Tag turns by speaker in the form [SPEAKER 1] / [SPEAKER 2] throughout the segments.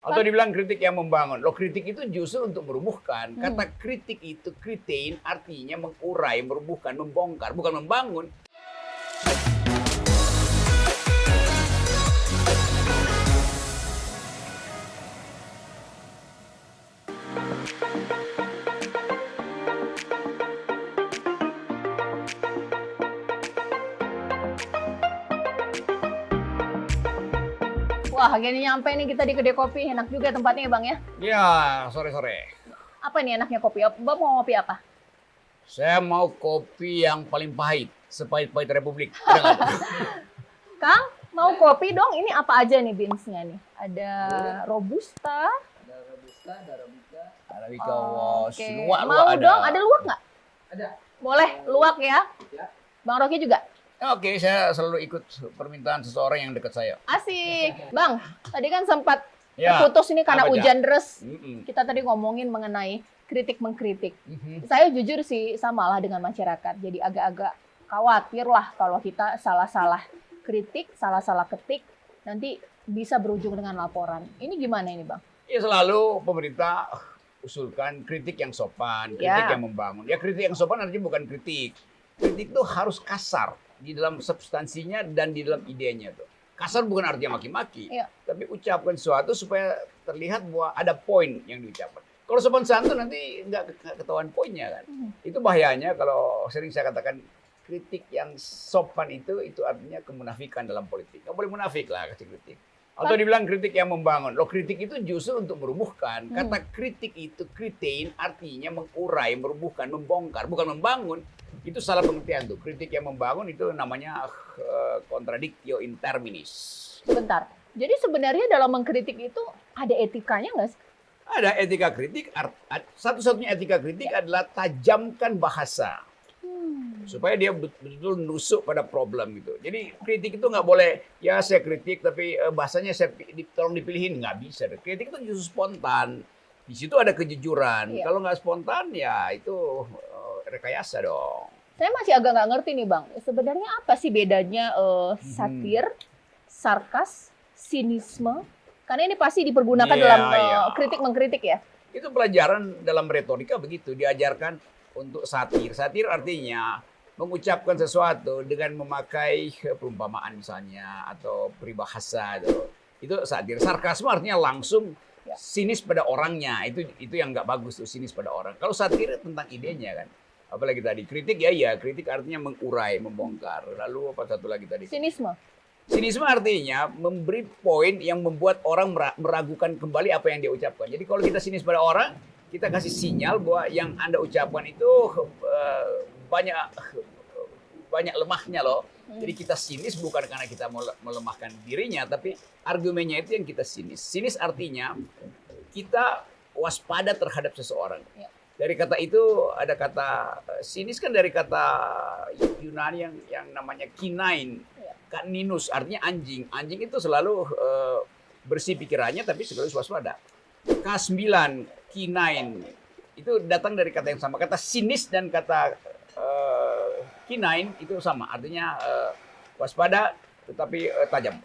[SPEAKER 1] Atau dibilang kritik yang membangun. Loh, kritik itu justru untuk merubuhkan. Kata kritik itu, kritain, artinya mengurai, merubuhkan, membongkar, bukan membangun.
[SPEAKER 2] Wah, akhirnya nyampe nih kita di kedai kopi. Enak juga tempatnya ya, Bang ya?
[SPEAKER 1] Ya, sore-sore.
[SPEAKER 2] Apa nih enaknya kopi? Bang mau ngopi apa?
[SPEAKER 1] Saya mau kopi yang paling pahit. Sepahit-pahit Republik. Ada nggak?
[SPEAKER 2] Kang, mau kopi dong. Ini apa aja nih beans-nya nih? Ada Robusta.
[SPEAKER 3] Ada Robusta, ada Arabica.
[SPEAKER 1] Arabica, was.
[SPEAKER 2] Oke.
[SPEAKER 1] Luwak
[SPEAKER 2] Mau
[SPEAKER 1] ada.
[SPEAKER 2] dong, ada luwak nggak?
[SPEAKER 3] Ada.
[SPEAKER 2] Boleh, luwak ya.
[SPEAKER 3] Ya.
[SPEAKER 2] Bang Rocky juga?
[SPEAKER 1] Oke, saya selalu ikut permintaan seseorang yang dekat saya.
[SPEAKER 2] Asik. Bang, tadi kan sempat
[SPEAKER 1] Ya,
[SPEAKER 2] terputus ini karena
[SPEAKER 1] apa, Jak?
[SPEAKER 2] hujan deras.
[SPEAKER 1] Mm-mm.
[SPEAKER 2] Kita tadi ngomongin mengenai kritik-mengkritik.
[SPEAKER 1] Mhm.
[SPEAKER 2] Saya jujur sih samalah dengan masyarakat. Jadi agak-agak khawatir lah kalau kita salah-salah kritik, salah-salah ketik, nanti bisa berujung dengan laporan. Ini gimana ini, Bang?
[SPEAKER 1] Ya, selalu pemerintah usulkan kritik yang sopan, kritik
[SPEAKER 2] Ya.
[SPEAKER 1] yang membangun. Ya, kritik yang sopan artinya bukan kritik. Kritik itu harus kasar di dalam substansinya dan di dalam idenya tuh. Kasar bukan artinya maki-maki,
[SPEAKER 2] Iya.
[SPEAKER 1] tapi ucapkan sesuatu supaya terlihat bahwa ada poin yang diucapkan. Kalau sopan santun nanti nggak ketahuan poinnya kan. Itu bahayanya kalau sering saya katakan kritik yang sopan itu artinya kemunafikan dalam politik. Nggak boleh munafik lah kasih kritik. Atau dibilang kritik yang membangun. Loh, kritik itu justru untuk merubuhkan. Kata kritik itu, kritain, artinya mengurai, merubuhkan, membongkar, bukan membangun. Itu salah pengertian tuh. Kritik yang membangun itu namanya contradictio in terminis.
[SPEAKER 2] Sebentar. Jadi sebenarnya dalam mengkritik itu ada etikanya nggak sih?
[SPEAKER 1] Ada etika kritik. Satu-satunya etika kritik adalah tajamkan bahasa. Supaya dia betul-betul nusuk pada problem gitu. Jadi kritik itu nggak boleh, ya saya kritik tapi bahasanya tolong dipilihin. Nggak bisa. Kritik itu justru spontan. Di situ ada kejujuran.
[SPEAKER 2] Iya.
[SPEAKER 1] Kalau nggak spontan ya itu rekayasa dong.
[SPEAKER 2] Saya masih agak nggak ngerti nih, Bang. Sebenarnya apa sih bedanya satir, sarkas, sinisme? Karena ini pasti dipergunakan
[SPEAKER 1] Iya,
[SPEAKER 2] dalam
[SPEAKER 1] iya.
[SPEAKER 2] kritik-mengkritik ya.
[SPEAKER 1] Itu pelajaran dalam retorika begitu. Diajarkan untuk satir. Satir artinya mengucapkan sesuatu dengan memakai perumpamaan misalnya atau peribahasa itu satir. Sarkasme artinya langsung sinis pada orangnya. Itu yang nggak bagus tuh, sinis pada orang. Kalau satir tentang idenya kan. Apalagi tadi kritik ya kritik artinya mengurai, membongkar. Lalu apa satu lagi tadi?
[SPEAKER 2] Sinisme.
[SPEAKER 1] Sinisme artinya memberi poin yang membuat orang meragukan kembali apa yang dia ucapkan. Jadi kalau kita sinis pada orang, kita kasih sinyal bahwa yang Anda ucapkan itu banyak lemahnya loh. Jadi kita sinis bukan karena kita mau melemahkan dirinya, tapi argumennya itu yang kita sinis. Sinis artinya kita waspada terhadap seseorang.
[SPEAKER 2] Ya.
[SPEAKER 1] Dari kata itu ada kata sinis kan dari kata Yunani yang namanya kinain, kaninus artinya anjing. Anjing itu selalu bersih pikirannya tapi sekaligus waspada. K9 kinain itu datang dari kata yang sama. Kata sinis dan kata kinain itu sama, artinya waspada tetapi tajam.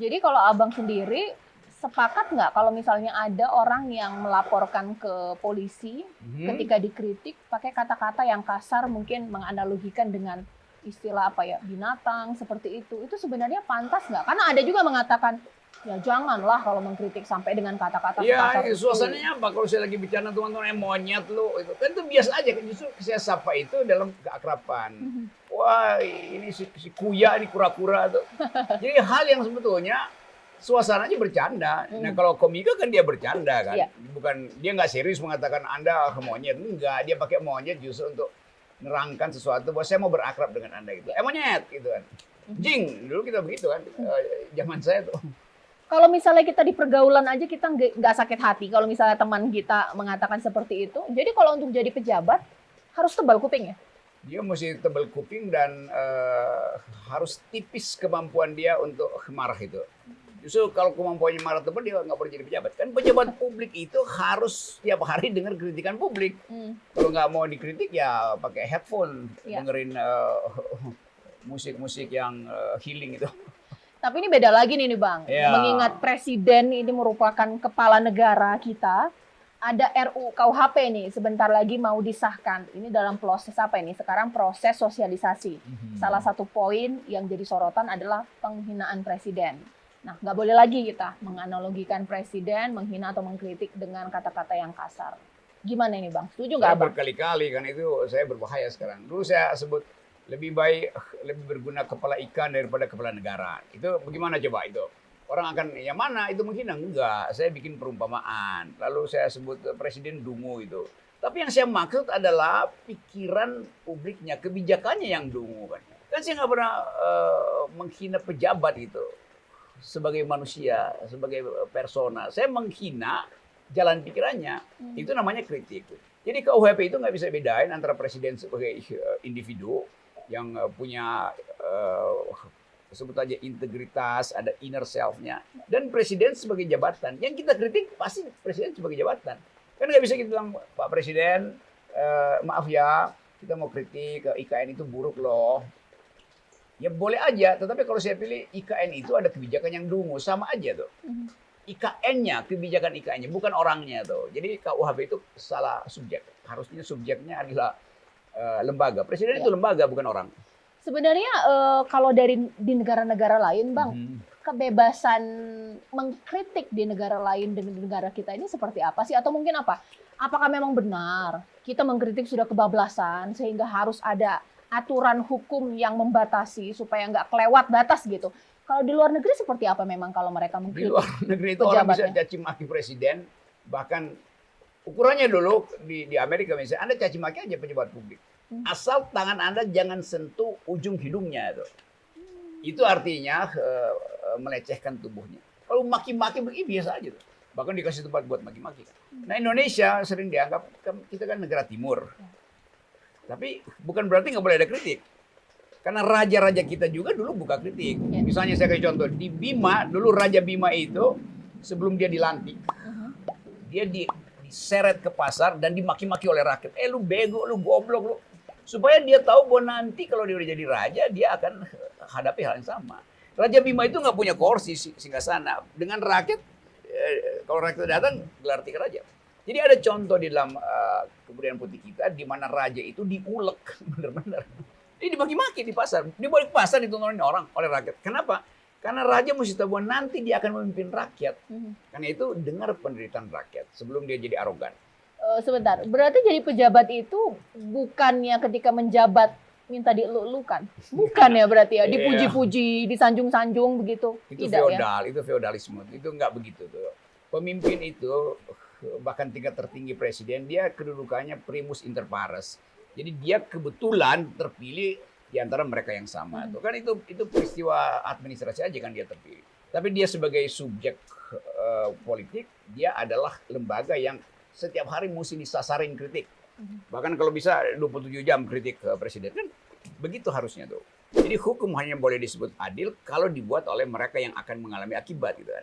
[SPEAKER 2] Jadi kalau Abang sendiri sepakat nggak kalau misalnya ada orang yang melaporkan ke polisi ketika dikritik pakai kata-kata yang kasar, mungkin menganalogikan dengan istilah apa ya, binatang seperti itu sebenarnya pantas nggak? Karena ada juga mengatakan ya janganlah kalau mengkritik sampai dengan kata-kata
[SPEAKER 1] Ya,
[SPEAKER 2] kasar itu.
[SPEAKER 1] suasananya apa? Kalau saya lagi bicara teman-teman monyet lo, itu kan itu biasa aja. Justru saya sapa itu dalam keakraban. Wah, ini si kuya, ini kura-kura tuh. Jadi hal yang sebetulnya suasananya bercanda. Nah, kalau komika kan dia bercanda kan.
[SPEAKER 2] Iya.
[SPEAKER 1] Bukan, dia nggak serius mengatakan Anda monyet. Enggak, dia pakai monyet justru untuk nerangkan sesuatu bahwa saya mau berakrab dengan Anda gitu. Monyet gitu kan. Jing, dulu kita begitu kan. Zaman saya tuh.
[SPEAKER 2] Kalau misalnya kita di pergaulan aja kita nggak sakit hati kalau misalnya teman kita mengatakan seperti itu. Jadi kalau untuk jadi pejabat harus tebal kuping ya?
[SPEAKER 1] Dia mesti tebal kuping dan harus tipis kemampuan dia untuk marah itu. Justru kalau kemampuannya marah tebal dia nggak boleh jadi pejabat. Kan pejabat publik itu harus tiap hari dengar kritikan publik. Kalau nggak mau dikritik ya pakai headphone,
[SPEAKER 2] Iya.
[SPEAKER 1] dengerin musik-musik yang healing itu.
[SPEAKER 2] Tapi ini beda lagi nih Bang.
[SPEAKER 1] Ya.
[SPEAKER 2] Mengingat presiden ini merupakan kepala negara kita, ada RUU KUHP nih sebentar lagi mau disahkan. Ini dalam proses apa ini? Sekarang proses sosialisasi. Salah satu poin yang jadi sorotan adalah penghinaan presiden. Nah, nggak boleh lagi kita menganalogikan presiden, menghina atau mengkritik dengan kata-kata yang kasar. Gimana ini Bang? Setuju nggak
[SPEAKER 1] Saya
[SPEAKER 2] Bang?
[SPEAKER 1] berkali-kali kan itu saya berbahaya sekarang. Dulu saya sebut lebih baik lebih berguna kepala ikan daripada kepala negara. Itu bagaimana coba itu? Orang akan yang mana itu menghina? Enggak, saya bikin perumpamaan. Lalu saya sebut presiden dungu itu. Tapi yang saya maksud adalah pikiran publiknya, kebijakannya yang dungu kan. Kan saya nggak pernah menghina pejabat itu sebagai manusia, sebagai persona. Saya menghina jalan pikirannya. Itu namanya kritik. Jadi KUHP itu nggak bisa bedain antara presiden sebagai individu yang punya sebut aja integritas, ada inner self-nya, dan presiden sebagai jabatan. Yang kita kritik pasti presiden sebagai jabatan. Kan nggak bisa kita bilang, Pak Presiden, maaf ya, kita mau kritik IKN itu buruk loh. Ya boleh aja, tetapi kalau saya pilih IKN itu ada kebijakan yang dungu, sama aja tuh. IKN-nya, kebijakan IKN-nya, bukan orangnya tuh. Jadi KUHP itu salah subjek. Harusnya subjeknya adalah lembaga. Presiden itu lembaga, bukan orang.
[SPEAKER 2] Sebenarnya kalau di negara-negara lain, Bang, kebebasan mengkritik di negara lain dengan negara kita ini seperti apa sih? Atau mungkin apa? Apakah memang benar kita mengkritik sudah kebablasan sehingga harus ada aturan hukum yang membatasi supaya nggak kelewat batas gitu? Kalau di luar negeri seperti apa memang kalau mereka
[SPEAKER 1] Di
[SPEAKER 2] mengkritik
[SPEAKER 1] luar negeri itu orang bisa
[SPEAKER 2] pejabatnya?
[SPEAKER 1] caci maki presiden, bahkan ukurannya dulu di Amerika misalnya, Anda caci maki aja pejabat publik. Asal tangan Anda jangan sentuh ujung hidungnya itu. Itu artinya melecehkan tubuhnya. Kalau maki-maki begini biasa aja tuh. Bahkan dikasih tempat buat maki-maki. Nah Indonesia sering dianggap kita kan negara timur. Tapi bukan berarti nggak boleh ada kritik. Karena raja-raja kita juga dulu buka kritik. Misalnya saya kasih contoh, di Bima, dulu Raja Bima itu sebelum dia dilantik, dia diseret ke pasar dan dimaki-maki oleh rakyat. Lu bego, lu goblok, lu. Supaya dia tahu bahwa nanti kalau dia udah jadi raja, dia akan hadapi hal yang sama. Raja Bima itu nggak punya kursi singgasana. Dengan rakyat, kalau rakyat datang, gelar tikar raja. Jadi ada contoh di dalam kebudayaan putih kita, di mana raja itu diulek, benar-benar. Dia dimaki-maki di pasar. Di balik pasar ditontonin orang oleh rakyat. Kenapa? Karena raja mesti tahu bahwa nanti dia akan memimpin rakyat. Karena itu dengar penderitaan rakyat sebelum dia jadi arogan.
[SPEAKER 2] Sebentar, berarti jadi pejabat itu bukannya ketika menjabat minta dieluk-elukan? Bukan ya berarti ya, dipuji-puji, disanjung-sanjung begitu?
[SPEAKER 1] Itu
[SPEAKER 2] tidak
[SPEAKER 1] feodal,
[SPEAKER 2] ya?
[SPEAKER 1] itu feodalisme. Itu nggak begitu tuh. Pemimpin itu bahkan tingkat tertinggi presiden, dia kedudukannya primus inter pares. Jadi dia kebetulan terpilih di antara mereka yang sama. Tuh kan itu peristiwa administrasi aja kan dia terpilih. Tapi dia sebagai subjek politik, dia adalah lembaga yang setiap hari mesti disasarin kritik. Bahkan kalau bisa 27 jam kritik ke presiden kan begitu harusnya tuh. Jadi hukum hanya boleh disebut adil kalau dibuat oleh mereka yang akan mengalami akibat gitu kan.